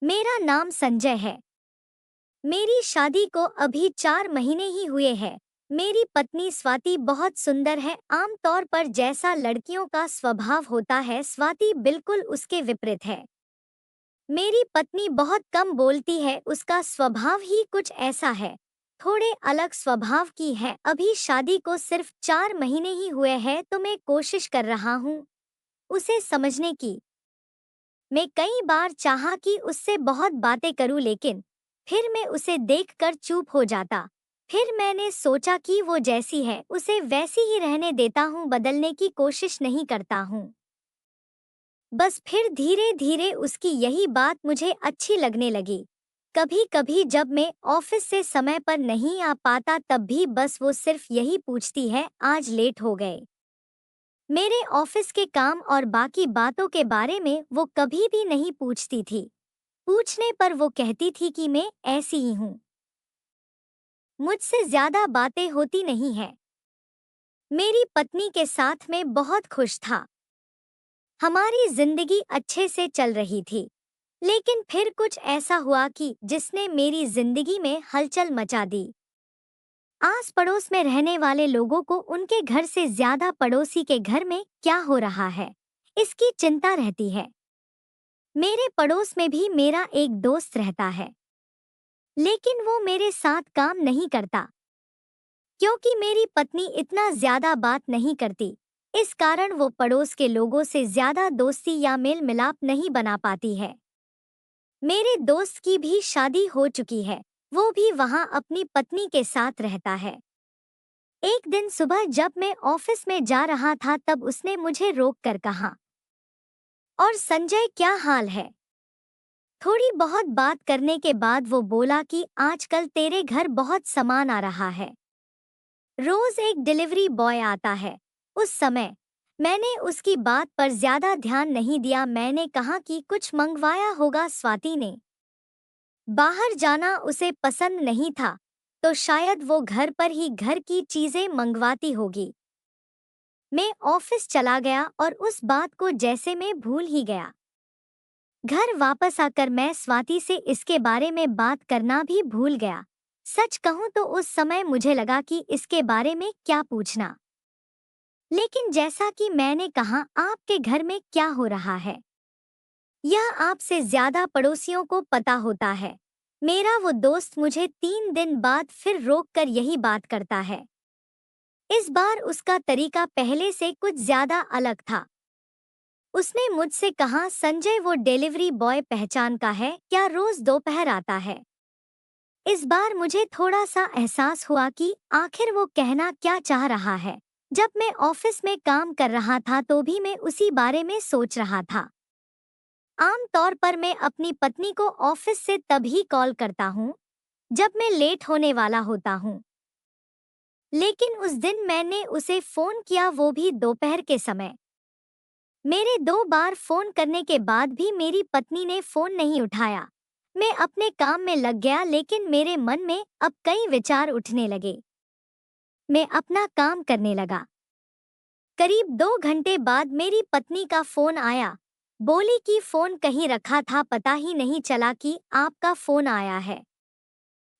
मेरा नाम संजय है। मेरी शादी को अभी 4 महीने ही हुए हैं। मेरी पत्नी स्वाति बहुत सुंदर है। आमतौर पर जैसा लड़कियों का स्वभाव होता है, स्वाति बिल्कुल उसके विपरीत है। मेरी पत्नी बहुत कम बोलती है, उसका स्वभाव ही कुछ ऐसा है। थोड़े अलग स्वभाव की है। अभी शादी को सिर्फ 4 महीने ही हुए हैं, तो मैं कोशिश कर रहा हूँ उसे समझने की। मैं कई बार चाहा कि उससे बहुत बातें करूं, लेकिन फिर मैं उसे देखकर चुप हो जाता। फिर मैंने सोचा कि वो जैसी है उसे वैसी ही रहने देता हूं, बदलने की कोशिश नहीं करता हूं। बस फिर धीरे धीरे उसकी यही बात मुझे अच्छी लगने लगी। कभी कभी जब मैं ऑफिस से समय पर नहीं आ पाता, तब भी बस वो सिर्फ यही पूछती है, आज लेट हो गए। मेरे ऑफिस के काम और बाकी बातों के बारे में वो कभी भी नहीं पूछती थी। पूछने पर वो कहती थी कि मैं ऐसी ही हूँ, मुझसे ज्यादा बातें होती नहीं है। मेरी पत्नी के साथ मैं बहुत खुश था। हमारी जिंदगी अच्छे से चल रही थी। लेकिन फिर कुछ ऐसा हुआ कि जिसने मेरी जिंदगी में हलचल मचा दी। आस पड़ोस में रहने वाले लोगों को उनके घर से ज्यादा पड़ोसी के घर में क्या हो रहा है, इसकी चिंता रहती है। मेरे पड़ोस में भी मेरा एक दोस्त रहता है, लेकिन वो मेरे साथ काम नहीं करता, क्योंकि मेरी पत्नी इतना ज्यादा बात नहीं करती। इस कारण वो पड़ोस के लोगों से ज्यादा दोस्ती या मेल मिलाप नहीं बना पाती है। मेरे दोस्त की भी शादी हो चुकी है, वो भी वहाँ अपनी पत्नी के साथ रहता है। एक दिन सुबह जब मैं ऑफिस में जा रहा था, तब उसने मुझे रोक कर कहा, और संजय क्या हाल है? थोड़ी बहुत बात करने के बाद वो बोला कि आजकल तेरे घर बहुत सामान आ रहा है, रोज एक डिलीवरी बॉय आता है। उस समय मैंने उसकी बात पर ज्यादा ध्यान नहीं दिया। मैंने कहा कि कुछ मंगवाया होगा, स्वाति ने। बाहर जाना उसे पसंद नहीं था, तो शायद वो घर पर ही घर की चीजें मंगवाती होगी। मैं ऑफिस चला गया और उस बात को जैसे मैं भूल ही गया। घर वापस आकर मैं स्वाति से इसके बारे में बात करना भी भूल गया। सच कहूं तो उस समय मुझे लगा कि इसके बारे में क्या पूछना। लेकिन जैसा कि मैंने कहा, आपके घर में क्या हो रहा है, यह आपसे ज्यादा पड़ोसियों को पता होता है। मेरा वो दोस्त मुझे 3 दिन बाद फिर रोक कर यही बात करता है। इस बार उसका तरीका पहले से कुछ ज्यादा अलग था। उसने मुझसे कहा, संजय वो डिलीवरी बॉय पहचान का है क्या, रोज दोपहर आता है? इस बार मुझे थोड़ा सा एहसास हुआ कि आखिर वो कहना क्या चाह रहा है। जब मैं ऑफिस में काम कर रहा था, तो भी मैं उसी बारे में सोच रहा था। आम तौर पर मैं अपनी पत्नी को ऑफिस से तभी कॉल करता हूँ जब मैं लेट होने वाला होता हूँ। लेकिन उस दिन मैंने उसे फोन किया, वो भी दोपहर के समय। मेरे 2 बार फोन करने के बाद भी मेरी पत्नी ने फोन नहीं उठाया। मैं अपने काम में लग गया, लेकिन मेरे मन में अब कई विचार उठने लगे। मैं अपना काम करने लगा। करीब 2 घंटे बाद मेरी पत्नी का फोन आया। बोली कि फोन कहीं रखा था, पता ही नहीं चला कि आपका फोन आया है।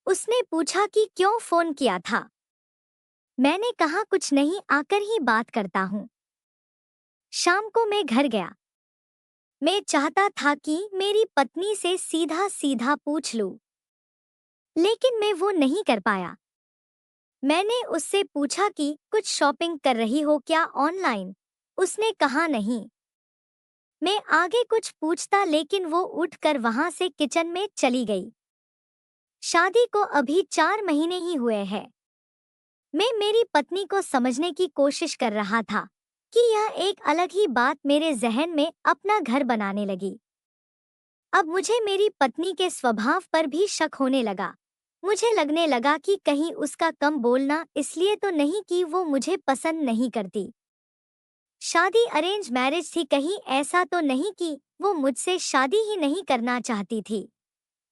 उसने पूछा कि क्यों फोन किया था। मैंने कहा कुछ नहीं, आकर ही बात करता हूँ। शाम को मैं घर गया। मैं चाहता था कि मेरी पत्नी से सीधा सीधा पूछ लूं, लेकिन मैं वो नहीं कर पाया। मैंने उससे पूछा कि कुछ शॉपिंग कर रही हो क्या ऑनलाइन? उसने कहा नहीं। मैं आगे कुछ पूछता, लेकिन वो उठकर वहां से किचन में चली गई। शादी को अभी 4 महीने ही हुए हैं। मैं मेरी पत्नी को समझने की कोशिश कर रहा था कि यह एक अलग ही बात मेरे जहन में अपना घर बनाने लगी। अब मुझे मेरी पत्नी के स्वभाव पर भी शक होने लगा। मुझे लगने लगा कि कहीं उसका कम बोलना इसलिए तो नहीं कि वो मुझे पसंद नहीं करती। शादी अरेंज मैरिज थी, कहीं ऐसा तो नहीं कि वो मुझसे शादी ही नहीं करना चाहती थी।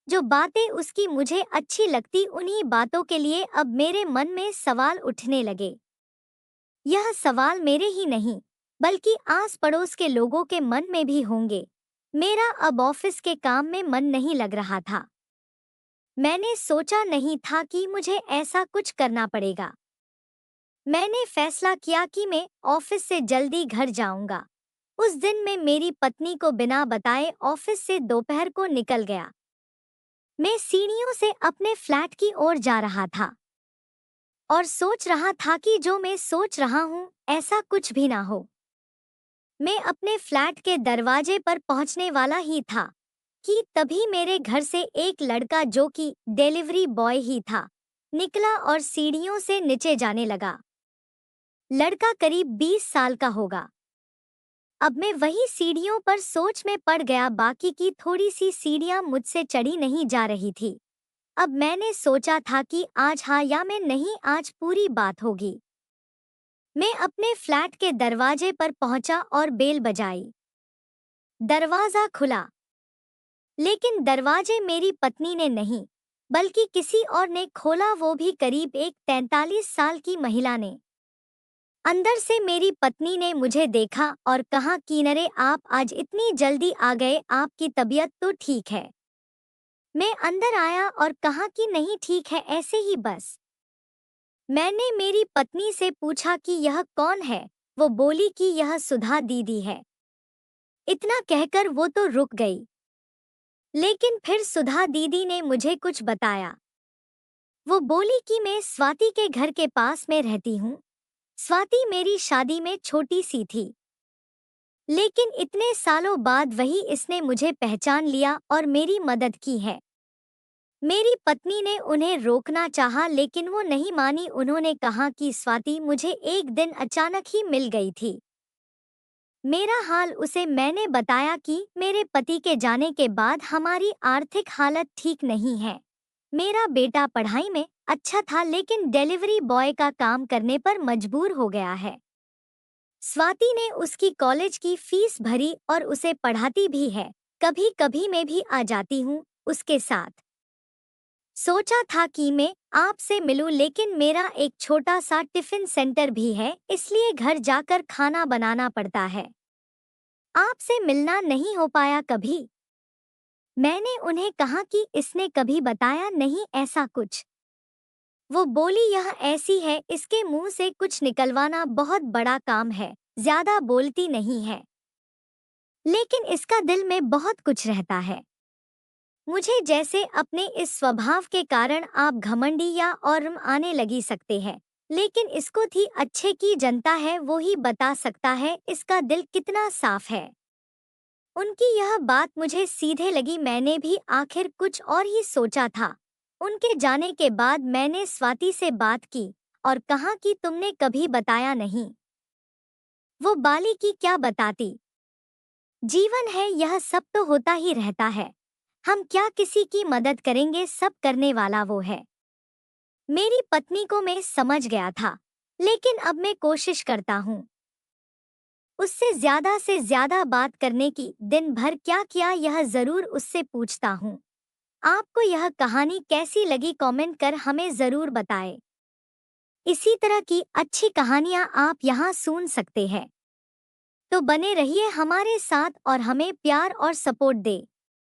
जो बातें उसकी मुझे अच्छी लगती, उन्हीं बातों के लिए अब मेरे मन में सवाल उठने लगे। यह सवाल मेरे ही नहीं, बल्कि आस पड़ोस के लोगों के मन में भी होंगे। मेरा अब ऑफिस के काम में मन नहीं लग रहा था। मैंने सोचा नहीं था कि मुझे ऐसा कुछ करना पड़ेगा। मैंने फैसला किया कि मैं ऑफिस से जल्दी घर जाऊंगा। उस दिन मैं मेरी पत्नी को बिना बताए ऑफिस से दोपहर को निकल गया। मैं सीढ़ियों से अपने फ्लैट की ओर जा रहा था और सोच रहा था कि जो मैं सोच रहा हूँ ऐसा कुछ भी ना हो। मैं अपने फ्लैट के दरवाजे पर पहुंचने वाला ही था कि तभी मेरे घर से एक लड़का, जो कि डिलीवरी बॉय ही था, निकला और सीढ़ियों से नीचे जाने लगा। लड़का करीब 20 साल का होगा। अब मैं वही सीढ़ियों पर सोच में पड़ गया। बाकी की थोड़ी सी सीढ़ियां मुझसे चढ़ी नहीं जा रही थी। अब मैंने सोचा था कि आज हाँ या मैं नहीं, आज पूरी बात होगी। मैं अपने फ्लैट के दरवाजे पर पहुंचा और बेल बजाई। दरवाजा खुला, लेकिन दरवाजे मेरी पत्नी ने नहीं बल्कि किसी और ने खोला, वो भी करीब एक 43 साल की महिला ने। अंदर से मेरी पत्नी ने मुझे देखा और कहा कि नरे, आप आज इतनी जल्दी आ गए, आपकी तबीयत तो ठीक है? मैं अंदर आया और कहा कि नहीं ठीक है, ऐसे ही बस। मैंने मेरी पत्नी से पूछा कि यह कौन है। वो बोली कि यह सुधा दीदी है। इतना कहकर वो तो रुक गई, लेकिन फिर सुधा दीदी ने मुझे कुछ बताया। वो बोली कि मैं स्वाति के घर के पास में रहती हूँ। स्वाति मेरी शादी में छोटी सी थी, लेकिन इतने सालों बाद वही इसने मुझे पहचान लिया और मेरी मदद की है। मेरी पत्नी ने उन्हें रोकना चाहा, लेकिन वो नहीं मानी। उन्होंने कहा कि स्वाति मुझे एक दिन अचानक ही मिल गई थी। मेरा हाल उसे मैंने बताया कि मेरे पति के जाने के बाद हमारी आर्थिक हालत ठीक नहीं है। मेरा बेटा पढ़ाई में अच्छा था, लेकिन डिलीवरी बॉय का काम करने पर मजबूर हो गया है। स्वाति ने उसकी कॉलेज की फीस भरी और उसे पढ़ाती भी है। कभी कभी मैं भी आ जाती हूँ उसके साथ। सोचा था कि मैं आपसे मिलूं, लेकिन मेरा एक छोटा सा टिफिन सेंटर भी है, इसलिए घर जाकर खाना बनाना पड़ता है। आपसे मिलना नहीं हो पाया कभी। मैंने उन्हें कहा कि इसने कभी बताया नहीं ऐसा कुछ। वो बोली यह ऐसी है, इसके मुंह से कुछ निकलवाना बहुत बड़ा काम है, ज्यादा बोलती नहीं है, लेकिन इसका दिल में बहुत कुछ रहता है। मुझे जैसे अपने इस स्वभाव के कारण आप घमंडी या और आने लगी सकते हैं, लेकिन इसको थी अच्छे की जनता है, वो ही बता सकता है इसका दिल कितना साफ है। उनकी यह बात मुझे सीधे लगी। मैंने भी आखिर कुछ और ही सोचा था। उनके जाने के बाद मैंने स्वाति से बात की और कहा कि तुमने कभी बताया नहीं। वो बाली की क्या बताती, जीवन है, यह सब तो होता ही रहता है। हम क्या किसी की मदद करेंगे, सब करने वाला वो है। मेरी पत्नी को मैं समझ गया था, लेकिन अब मैं कोशिश करता हूँ उससे ज्यादा से ज्यादा बात करने की। दिन भर क्या किया यह जरूर उससे पूछता हूँ। आपको यह कहानी कैसी लगी कमेंट कर हमें जरूर बताएं। इसी तरह की अच्छी कहानियाँ आप यहाँ सुन सकते हैं, तो बने रहिए हमारे साथ और हमें प्यार और सपोर्ट दें।